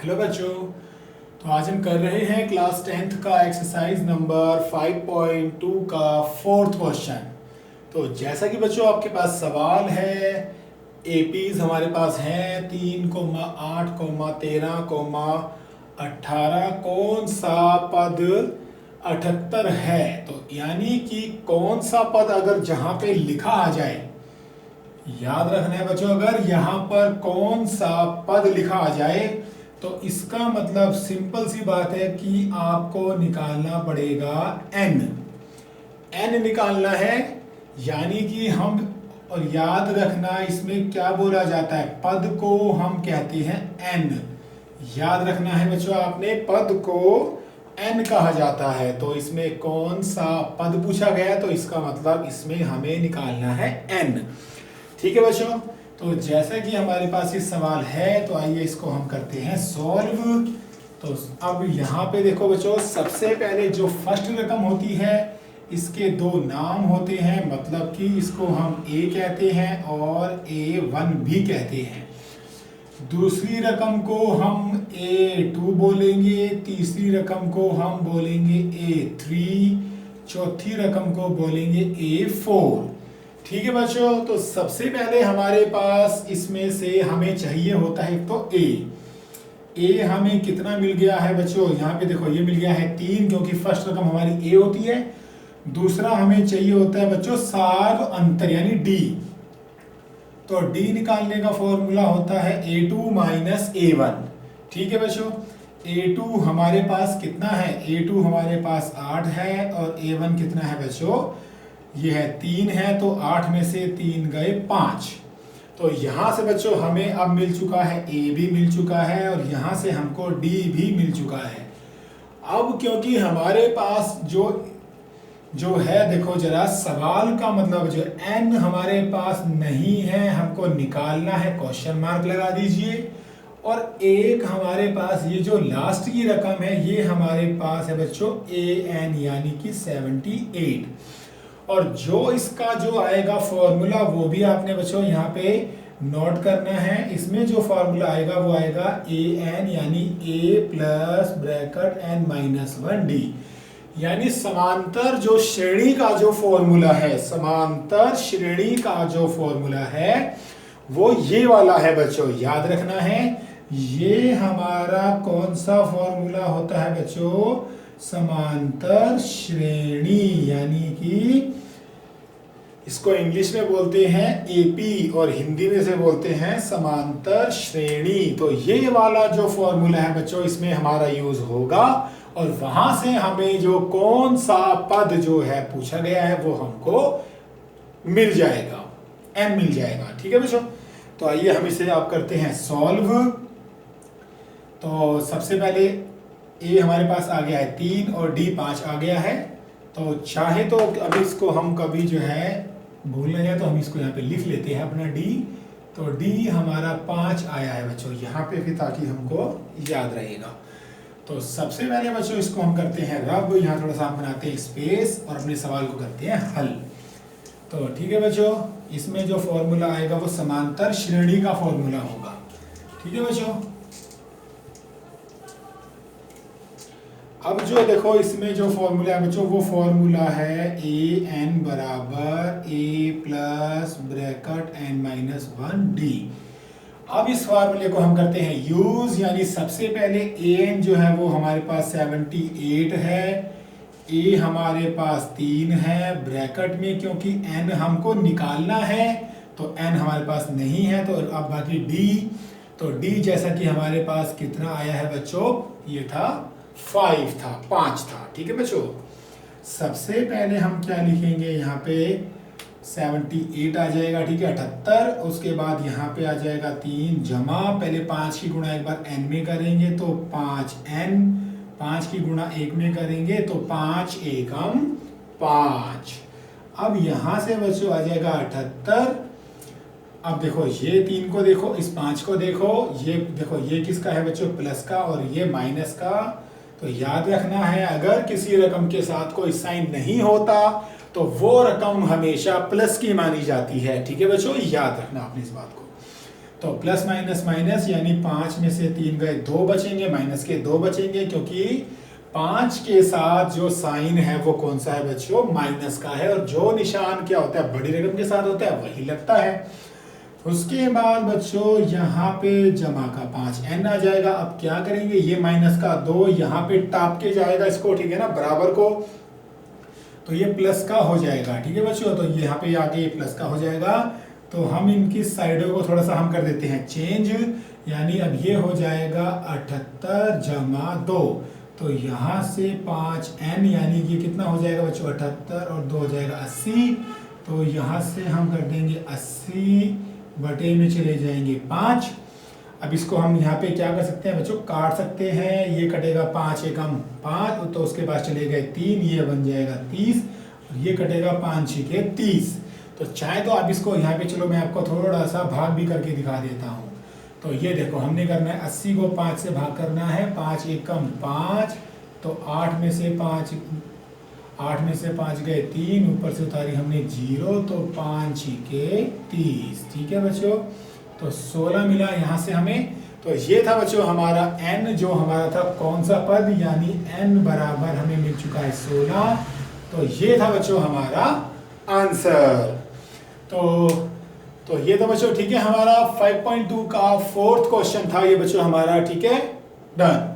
Hello बच्चों। तो आज हम कर रहे हैं क्लास 10th का एक्सरसाइज नंबर 5.2 का फोर्थ क्वेश्चन। तो जैसा कि बच्चों आपके पास सवाल है, एपीज हमारे पास हैं 3,8,13,18, कौन सा पद 78 है। तो यानी कि कौन सा पद अगर जहां पे लिखा आ जाए, याद रखना है बच्चों, अगर यहाँ पर कौन सा पद लिखा आ जाए तो इसका मतलब सिंपल सी बात है कि आपको निकालना पड़ेगा n। n निकालना है, यानी कि हम, और याद रखना इसमें क्या बोला जाता है, पद को हम कहते हैं n। याद रखना है बच्चों आपने, पद को n कहा जाता है। तो इसमें कौन सा पद पूछा गया तो इसका मतलब इसमें हमें निकालना है n। ठीक है बच्चों। तो जैसा कि हमारे पास ये सवाल है तो आइए इसको हम करते हैं सॉल्व। तो अब यहाँ पे देखो बच्चों, सबसे पहले जो फर्स्ट रकम होती है इसके दो नाम होते हैं, मतलब कि इसको हम a कहते हैं और a1 भी कहते हैं। दूसरी रकम को हम a2 बोलेंगे, तीसरी रकम को हम बोलेंगे a3, चौथी रकम को बोलेंगे a4। ठीक है बच्चों। तो सबसे पहले हमारे पास इसमें से हमें चाहिए होता है तो a हमें कितना मिल गया है बच्चों, यहाँ पे देखो ये मिल गया है 3, क्योंकि फर्स्ट रकम हमारी a होती है। दूसरा हमें चाहिए होता है बच्चों साग अंतर यानी d। तो d निकालने का फॉर्मूला होता है a2 माइनस a1। ठीक है बच्चों। a2 हमारे पास कितना है, a2 हमारे पास 8 है और a1 कितना है बच्चों, ये है 3 है। तो 8 में से 3 गए 5। तो यहाँ से बच्चों हमें अब मिल चुका है a भी मिल चुका है और यहाँ से हमको d भी मिल चुका है। अब क्योंकि हमारे पास जो है, देखो जरा, सवाल का मतलब जो n हमारे पास नहीं है, हमको निकालना है, क्वेश्चन मार्क लगा दीजिए। और एक हमारे पास ये जो लास्ट की रकम है ये हमारे पास है बच्चों an यानी कि 78। और जो इसका जो आएगा फॉर्मूला वो भी आपने बच्चों यहाँ पे नोट करना है। इसमें जो फॉर्मूला आएगा वो आएगा an यानी a plus bracket n minus 1d, यानी समांतर जो श्रेणी का जो फॉर्मूला है, समांतर श्रेणी का जो फॉर्मूला है वो ये वाला है बच्चों। याद रखना है, ये हमारा कौन सा फॉर्मूला होता है बच्चों, समांतर श्रेणी, यानी कि इसको इंग्लिश में बोलते हैं एपी और हिंदी में से बोलते हैं समांतर श्रेणी। तो ये वाला जो फॉर्मूला है बच्चों इसमें हमारा यूज होगा और वहां से हमें जो कौन सा पद जो है पूछा गया है वो हमको मिल जाएगा, n मिल जाएगा। ठीक है बच्चों। तो आइए हम इसे आप करते हैं सॉल्व। तो सबसे पहले a हमारे पास आ गया है 3 और d 5 आ गया है। तो चाहे तो अभी इसको हम कभी जो है भूल ना जाए तो हम इसको यहाँ पे लिख लेते हैं अपना d। तो d हमारा 5 आया है बच्चों यहाँ पे भी, ताकि हमको याद रहेगा। तो सबसे पहले बच्चों इसको हम करते हैं रब, यहाँ थोड़ा सा हम बनाते हैं स्पेस और अपने सवाल को करते हैं हल। तो ठीक है बच्चों, इसमें जो फॉर्मूला आएगा वो समांतर श्रेणी का फॉर्मूला होगा। ठीक है बच्चों। अब जो देखो इसमें जो फॉर्मूला है बच्चों वो फॉर्मूला है an बराबर a plus bracket n minus 1d। अब इस फॉर्मूले को हम करते हैं यूज, यानी सबसे पहले an जो है वो हमारे पास 78 है, a हमारे पास 3 है ब्रैकेट में, क्योंकि n हमको निकालना है तो n हमारे पास नहीं है। तो अब बाकी d, तो d जैसा कि हमारे पास कितना आया है बच्चों, ये था 5 था। ठीक है बच्चों। सबसे पहले हम क्या लिखेंगे, यहाँ पे 78 आ जाएगा, ठीक है 78। उसके बाद यहाँ पे आ जाएगा 3 जमा, पहले 5 की गुणा एक बार n में करेंगे तो 5n, 5 की गुणा 1 में करेंगे तो 5 एकम 5। अब यहाँ से बच्चों आ जाएगा 78। अब देखो ये 3 को देखो, इस 5 को देखो, ये देखो ये किसका है बच्चों, प्लस का, और ये माइनस का। तो याद रखना है अगर किसी रकम के साथ कोई साइन नहीं होता तो वो रकम हमेशा प्लस की मानी जाती है। ठीक है बच्चों, याद रखना आपने इस बात को। तो प्लस माइनस माइनस यानी 5 में से 3 गए 2 बचेंगे, माइनस के 2 बचेंगे, क्योंकि 5 के साथ जो साइन है वो कौन सा है बच्चों, माइनस का है, और जो निशान क्या होता है बड़ी रकम के साथ होता है वही लगता है। उसके बाद बच्चों यहाँ पे जमा का 5n आ जाएगा। अब क्या करेंगे, ये माइनस का 2 यहाँ पे टाप के जाएगा इसको, ठीक है ना, बराबर को, तो ये प्लस का हो जाएगा, ठीक है बच्चों। तो यहाँ पे आगे ये प्लस का हो जाएगा। तो हम इनकी साइडों को थोड़ा सा हम कर देते हैं चेंज, यानी अब ये हो जाएगा 78 जमा 2, तो यहाँ से 5n यानी कि कितना हो जाएगा बच्चों 78 और 2 हो जाएगा 80, तो यहाँ से हम कर देंगे 80 बटे में चले जाएंगे 5। अब इसको हम यहाँ पे क्या कर सकते हैं बच्चों, काट सकते हैं, ये कटेगा 5 एकम 5, तो उसके पास चले गए 3, ये बन जाएगा 30, और ये कटेगा 5 छीके 30। तो चाहे तो आप इसको यहाँ पे, चलो मैं आपको थोड़ा सा भाग भी करके दिखा देता हूँ। तो ये देखो हमने करना है 80 को 5 से भाग करना है, 5 एकम 5, तो 8 में से 5 गए 3, ऊपर से उतारी हमने 0, तो 5 छीके 30, ठीक है बच्चों। तो 16 मिला यहाँ से हमें। तो ये था बच्चों हमारा n, जो हमारा था कौन सा पद, यानी n बराबर हमें मिल चुका है 16। तो ये था बच्चों हमारा आंसर। तो ये था बच्चों, ठीक है, हमारा 5.2 का 4th क्वेश्चन था ये बच्चों हमारा, ठीक है, डन।